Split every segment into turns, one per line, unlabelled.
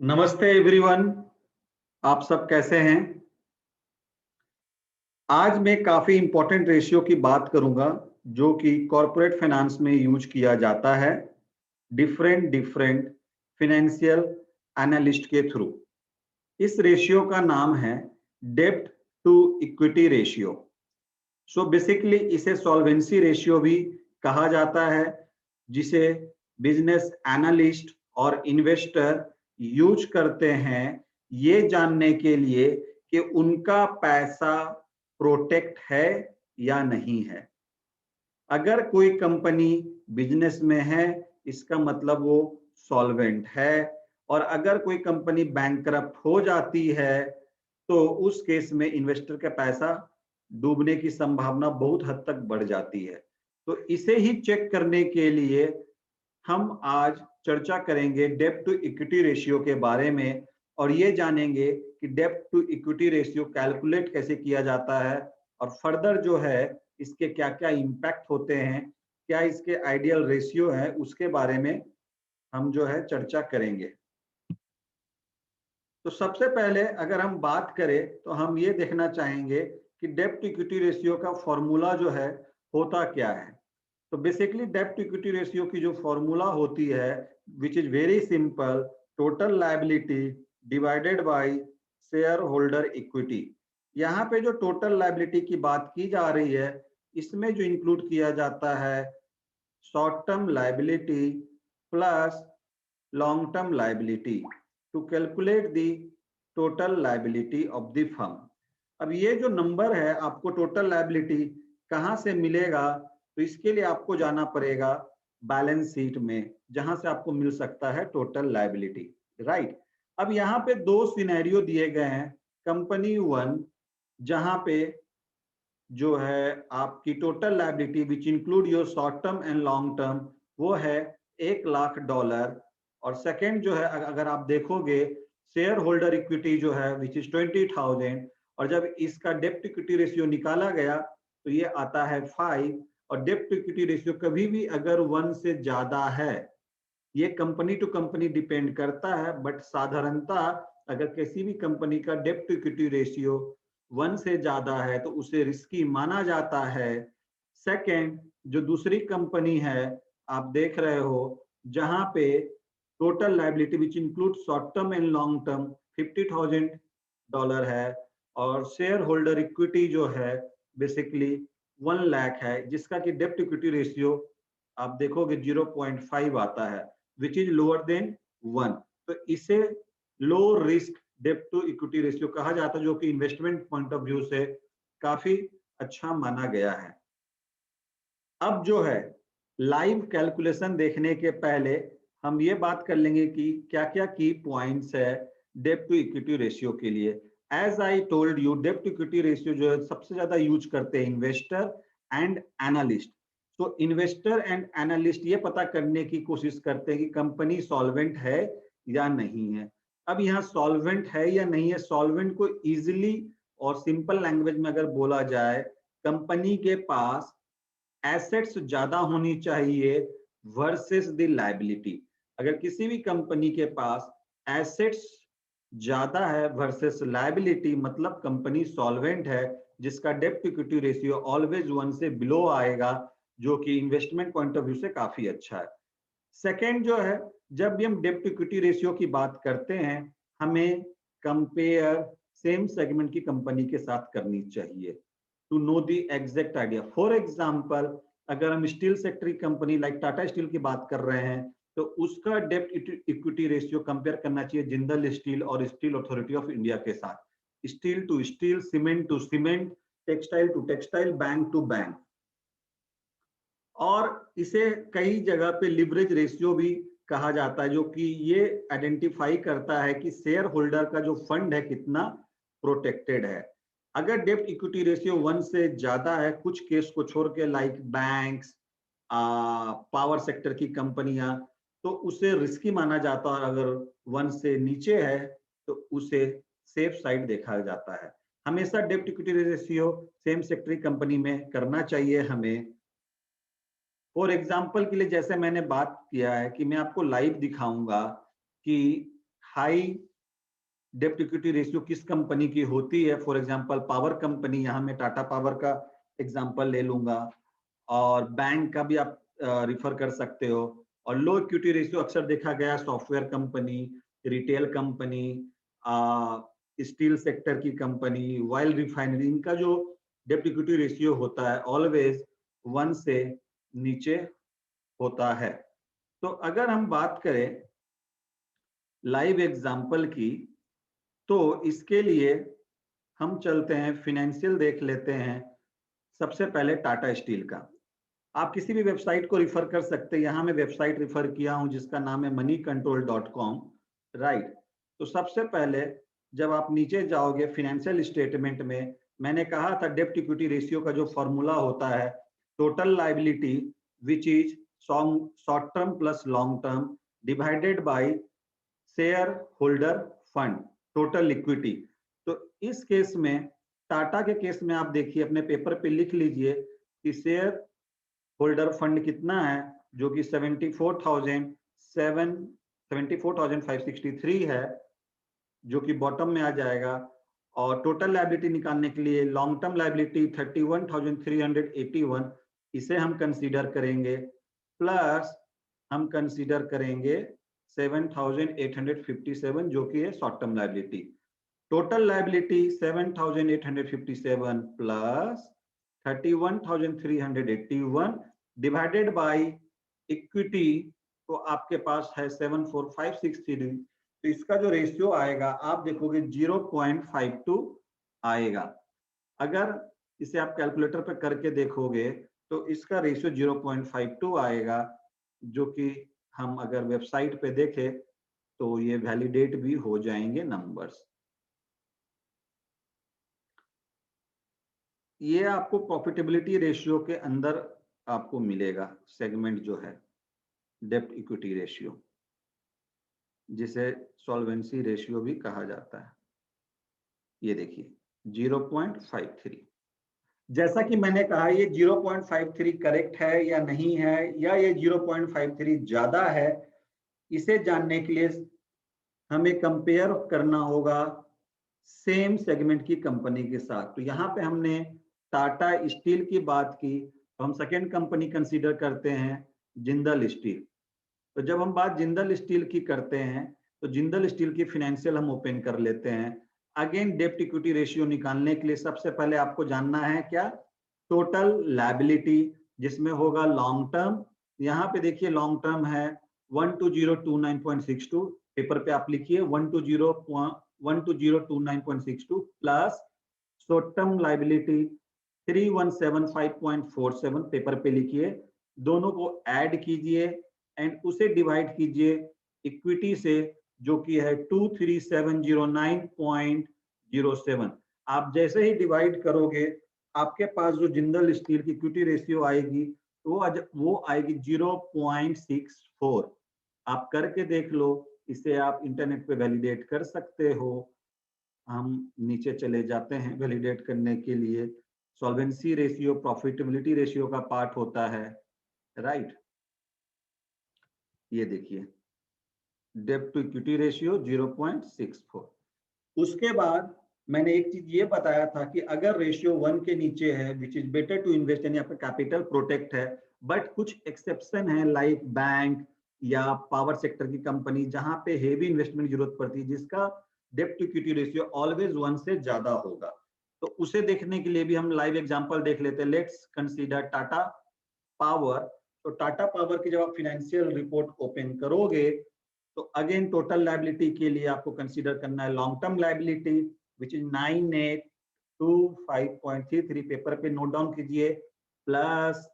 नमस्ते एवरीवन। आप सब कैसे हैं? आज मैं काफी इंपॉर्टेंट रेशियो की बात करूंगा जो कि कॉर्पोरेट फाइनेंस में यूज किया जाता है डिफरेंट डिफरेंट फाइनेंशियल एनालिस्ट के थ्रू। इस रेशियो का नाम है डेब्ट to equity ratio. So basically इसे सॉल्वेंसी रेशियो भी कहा जाता है, जिसे बिजनेस एनालिस्ट और इन्वेस्टर यूज करते हैं ये जानने के लिए कि उनका पैसा प्रोटेक्ट है या नहीं है। अगर कोई कंपनी बिजनेस में है इसका मतलब वो सॉल्वेंट है, और अगर कोई कंपनी बैंकरप्ट हो जाती है तो उस केस में इन्वेस्टर का पैसा डूबने की संभावना बहुत हद तक बढ़ जाती है। तो इसे ही चेक करने के लिए हम आज चर्चा करेंगे डेब्ट टू इक्विटी रेशियो के बारे में, और ये जानेंगे कि डेब्ट टू इक्विटी रेशियो कैलकुलेट कैसे किया जाता है, और फर्दर जो है इसके क्या क्या इम्पैक्ट होते हैं, क्या इसके आइडियल रेशियो है, उसके बारे में हम जो है चर्चा करेंगे। तो सबसे पहले अगर हम बात करें तो हम ये देखना चाहेंगे कि डेब्ट टू इक्विटी रेशियो का फॉर्मूला जो है होता क्या है। तो बेसिकली डेब्ट टू इक्विटी रेशियो की जो फॉर्मूला होती है which is very simple, total liability divided by share holder equity. यहाँ पे जो टोटल लायबिलिटी की बात की जा रही है इसमें जो इंक्लूड किया जाता है short term liability plus long term liability to calculate the total liability of the firm. अब ये जो नंबर है आपको टोटल लायबिलिटी कहाँ से मिलेगा, तो इसके लिए आपको जाना पड़ेगा बैलेंस शीट में, जहां से आपको मिल सकता है टोटल लायबिलिटी। राइट। अब यहाँ पे दो सिनेरियो दिए गए हैं। कंपनी वन, जहां पे जो है आपकी total liability which include your short term and long term वो है $1,00,000। और सेकंड जो है अगर आप देखोगे शेयर होल्डर इक्विटी जो है विच इज 20,000, और जब इसका डेब्ट इक्विटी रेशियो निकाला गया तो ये आता है 5। और डेब्ट इक्विटी रेशियो कभी भी अगर 1 से ज्यादा है, ये कंपनी टू कंपनी डिपेंड करता है, बट साधारणतः अगर किसी भी कंपनी का डेब्ट टू इक्विटी रेशियो 1 से ज्यादा है तो उसे रिस्की माना जाता है। सेकंड, जो दूसरी कंपनी है आप देख रहे हो जहां पे total liability which include short term and long term $50,000 है, और शेयर होल्डर इक्विटी जो है बेसिकली 1 लाख है, जिसका कि डेब्ट इक्विटी रेशियो आप देखोगे 0.5 आता है विच इज लोअर देन 1। तो इसे लो रिस्क डेब्ट टू इक्विटी रेशियो कहा जाता है, जो कि इन्वेस्टमेंट पॉइंट ऑफ व्यू से काफी अच्छा माना गया है। अब जो है लाइव कैलकुलेशन देखने के पहले हम ये बात कर लेंगे कि क्या क्या की पॉइंट्स है डेब्ट टू इक्विटी रेशियो के लिए। एज आई टोल्ड यू, डेब्ट टू इक्विटी रेशियो जो है सबसे ज्यादा यूज करते हैं इन्वेस्टर एंड एनालिस्ट। तो इन्वेस्टर एंड एनालिस्ट ये पता करने की कोशिश करते हैं कि कंपनी सॉल्वेंट है या नहीं है। अब यहाँ सॉल्वेंट है या नहीं है, सॉल्वेंट को इजिली और सिंपल लैंग्वेज में अगर बोला जाए, कंपनी के पास एसेट्स ज्यादा होनी चाहिए वर्सेस द लायबिलिटी। अगर किसी भी कंपनी के पास एसेट्स ज्यादा है वर्सेस लायबिलिटी, मतलब कंपनी सॉल्वेंट है, जिसका डेब्ट इक्विटी रेशियो ऑलवेज 1 से बिलो आएगा, जो कि इन्वेस्टमेंट पॉइंट ऑफ व्यू से काफी अच्छा है। सेकेंड जो है, जब भी हम डेब्ट इक्विटी रेशियो की बात करते हैं हमें कंपेयर सेम सेगमेंट की कंपनी के साथ करनी चाहिए to know the exact idea. For example, अगर हम स्टील सेक्टर की कंपनी लाइक टाटा स्टील की बात कर रहे हैं तो उसका डेब्ट इक्विटी रेशियो कंपेयर करना चाहिए जिंदल स्टील और स्टील अथॉरिटी ऑफ इंडिया के साथ, steel to steel, cement to cement, textile to textile, bank to bank. और इसे कई जगह पे लिवरेज रेशियो भी कहा जाता है, जो कि ये आइडेंटिफाई करता है कि शेयर होल्डर का जो फंड है कितना प्रोटेक्टेड है। अगर डेब्ट इक्विटी रेशियो 1 से ज्यादा है, कुछ केस को छोड़ के लाइक बैंक्स, पावर सेक्टर की कंपनियां, तो उसे रिस्की माना जाता है। और अगर 1 से नीचे है तो उसे सेफ साइड देखा जाता है। हमेशा डेब्ट equity ratio same sector company में करना चाहिए हमें। फॉर एग्जाम्पल के लिए जैसे मैंने बात किया है कि मैं आपको लाइव दिखाऊंगा कि हाई डेप्ट इक्विटी रेशियो किस कंपनी की होती है, फॉर एग्जांपल पावर कंपनी, यहाँ मैं टाटा पावर का एग्जांपल ले लूंगा, और बैंक का भी आप रिफर कर सकते हो। और लो इक्विटी रेशियो अक्सर देखा गया software company, retail company, steel sector की कंपनी, ऑयल रिफाइनरी, इनका जो डेप्ट इक्विटी रेशियो होता है ऑलवेज 1 से नीचे होता है। तो अगर हम बात करें लाइव एग्जाम्पल की, तो इसके लिए हम चलते हैं, फाइनेंशियल देख लेते हैं। सबसे पहले टाटा स्टील का आप किसी भी वेबसाइट को रिफर कर सकते हैं। यहाँ मैं वेबसाइट रिफर किया हूँ जिसका नाम है moneycontrol.com, राइट। तो सबसे पहले जब आप नीचे जाओगे फाइनेंशियल स्टेटमेंट में, मैंने कहा था डेप्ट इक्विटी रेशियो का जो फॉर्मूला होता है, total liability which is short term plus long term divided by share holder fund total equity. तो इस केस में, टाटा के केस में आप देखिए, अपने पेपर पे लिख लीजिए कि शेयर होल्डर फंड कितना है, जो कि 74,563 है, जो कि बॉटम में आ जाएगा। और टोटल लायबिलिटी निकालने के लिए लॉन्ग टर्म लायबिलिटी 31,381, इसे हम कंसीडर करेंगे, प्लस हम कंसीडर करेंगे 7,857 जो कि है short term liability. Total liability 7,857 plus 31,381 divided by equity, तो आपके पास है 74,563। तो इसका जो रेशियो आएगा आप देखोगे 0.52 आएगा। अगर इसे आप कैलकुलेटर पर करके देखोगे तो इसका रेशियो 0.52 आएगा, जो कि हम अगर वेबसाइट पे देखें तो ये वैलिडेट भी हो जाएंगे नंबर्स। ये आपको प्रॉफिटेबिलिटी रेशियो के अंदर आपको मिलेगा सेगमेंट जो है डेप्ट इक्विटी रेशियो, जिसे सॉल्वेंसी रेशियो भी कहा जाता है। ये देखिए 0.53। जैसा कि मैंने कहा, ये 0.53 करेक्ट है या नहीं है, या ये 0.53 ज्यादा है, इसे जानने के लिए हमें कंपेयर करना होगा सेम सेगमेंट की कंपनी के साथ। तो यहाँ पे हमने टाटा स्टील की बात की, तो हम सेकेंड कंपनी कंसीडर करते हैं जिंदल स्टील। तो जब हम बात जिंदल स्टील की करते हैं तो जिंदल स्टील की फाइनेंशियल हम ओपन कर लेते हैं। अगेन डेप्ट इक्विटी रेशियो निकालने के लिए सबसे पहले आपको जानना है क्या, टोटल लायबिलिटी, जिसमें होगा लॉन्ग टर्म। यहाँ पे देखिए लॉन्ग टर्म है 12029.62, पेपर पे आप लिखिए 12029.62 plus short term liability 3175.47, paper पे लिखिए, दोनों को ऐड कीजिए एंड उसे डिवाइड कीजिए इक्विटी से, जो कि है 23709.07। आप जैसे ही डिवाइड करोगे आपके पास जो जिंदल स्टील की इक्विटी रेशियो आएगी वो आएगी 0.64। आप करके देख लो, इसे आप इंटरनेट पे वैलिडेट कर सकते हो। हम नीचे चले जाते हैं वैलिडेट करने के लिए। सॉल्वेंसी रेशियो प्रॉफिटेबिलिटी रेशियो का पार्ट होता है, राइट। ये देखिए डेब्ट टू इक्विटी रेशियो 0.64। उसके बाद मैंने एक चीज ये बताया था कि अगर रेशियो 1 के नीचे है which is better to invest, यानी आपका कैपिटल प्रोटेक्ट है, बट कुछ एक्सेप्शन है लाइक बैंक या पावर सेक्टर की कंपनी जहां पे हेवी इन्वेस्टमेंट की जरूरत पड़ती है, जिसका डेब्ट टू इक्विटी रेशियो ऑलवेज 1 से ज्यादा होगा। तो उसे देखने के लिए भी हम लाइव एग्जांपल देख लेते हैं। Let's consider Tata power. तो टाटा पावर की जब आप फाइनेंशियल रिपोर्ट ओपन करोगे तो अगेन टोटल लायबिलिटी के लिए आपको कंसीडर करना है long term liability which is 9825.33, paper पे नोट डाउन कीजिए, plus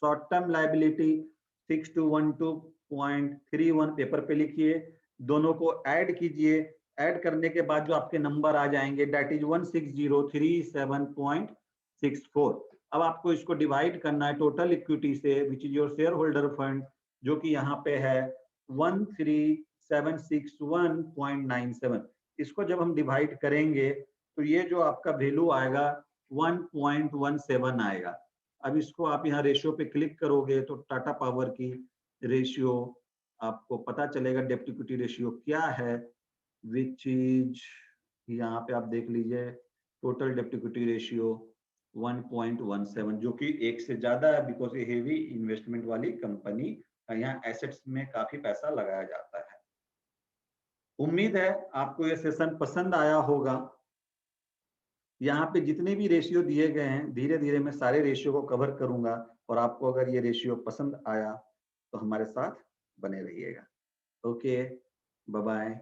short term liability 6212.31, paper पे लिखिए, दोनों को ऐड कीजिए। ऐड करने के बाद जो आपके नंबर आ जाएंगे दैट इज 16037.64। अब आपको इसको डिवाइड करना है टोटल इक्विटी से which is your share holder fund, जो कि यहाँ पे है 13761.97। इसको जब हम डिवाइड करेंगे तो ये जो आपका वैल्यू आएगा 1.17 आएगा। अब इसको आप यहाँ रेशियो पे क्लिक करोगे तो टाटा पावर की रेशियो आपको पता चलेगा डेब्ट इक्विटी रेशियो क्या है। विच इज, यहाँ पे आप देख लीजिए टोटल डेप्ट इक्विटी रेशियो 1.17, जो कि एक से ज्यादा है बिकॉज ये हेवी इन्वेस्टमेंट वाली कंपनी, यहाँ एसेट्स में काफी पैसा लगाया जाता है। उम्मीद है आपको ये सेशन पसंद आया होगा। यहाँ पे जितने भी रेशियो दिए गए हैं धीरे धीरे मैं सारे रेशियो को कवर करूंगा, और आपको अगर ये रेशियो पसंद आया तो हमारे साथ बने रहिएगा। Okay, bye bye.